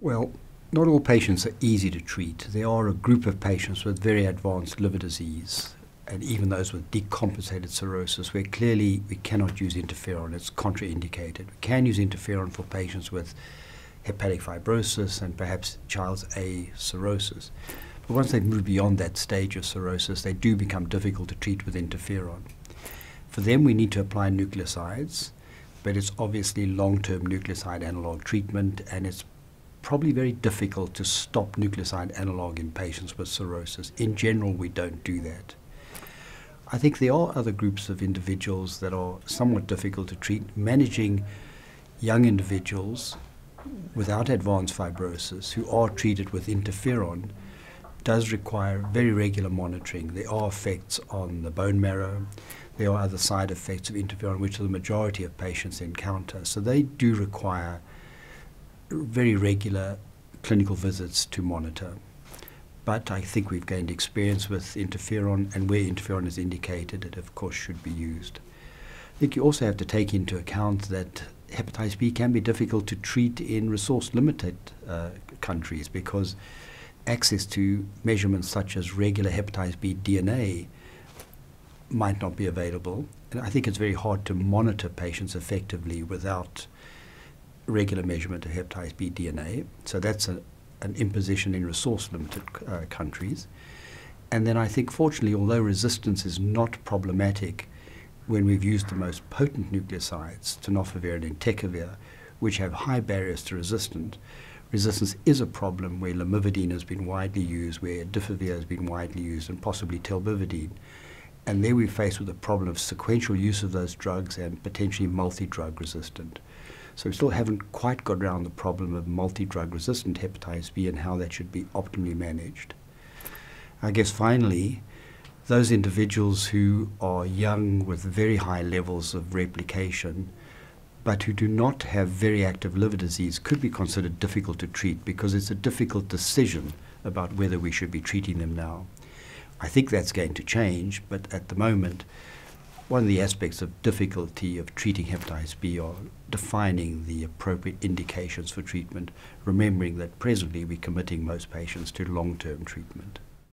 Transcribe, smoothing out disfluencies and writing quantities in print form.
Well, not all patients are easy to treat. There are a group of patients with very advanced liver disease, and even those with decompensated cirrhosis, where clearly we cannot use interferon. It's contraindicated. We can use interferon for patients with hepatic fibrosis and perhaps Child's A cirrhosis. But once they've moved beyond that stage of cirrhosis, they do become difficult to treat with interferon. For them, we need to apply nucleosides, but it's obviously long-term nucleoside analog treatment, and it's probably very difficult to stop nucleoside analog in patients with cirrhosis. In general, we don't do that. I think there are other groups of individuals that are somewhat difficult to treat. Managing young individuals without advanced fibrosis who are treated with interferon does require very regular monitoring. There are effects on the bone marrow. There are other side effects of interferon, which the majority of patients encounter. So they do require very regular clinical visits to monitor. But I think we've gained experience with interferon, and where interferon is indicated, it of course should be used. I think you also have to take into account that hepatitis B can be difficult to treat in resource-limited countries, because access to measurements such as regular hepatitis B DNA might not be available. And I think it's very hard to monitor patients effectively without regular measurement of hepatitis B DNA. So that's an imposition in resource-limited countries. And then I think, fortunately, although resistance is not problematic when we've used the most potent nucleosides, tenofovir and entecavir, which have high barriers to resistance is a problem where lamivudine has been widely used, where difovir has been widely used, and possibly telbivudine. And there we're faced with the problem of sequential use of those drugs and potentially multi-drug resistant. So we still haven't quite got around the problem of multi-drug resistant hepatitis B and how that should be optimally managed. I guess finally, those individuals who are young with very high levels of replication but who do not have very active liver disease could be considered difficult to treat, because it's a difficult decision about whether we should be treating them now. I think that's going to change, but at the moment, one of the aspects of difficulty of treating hepatitis B are defining the appropriate indications for treatment, remembering that presently we're committing most patients to long-term treatment.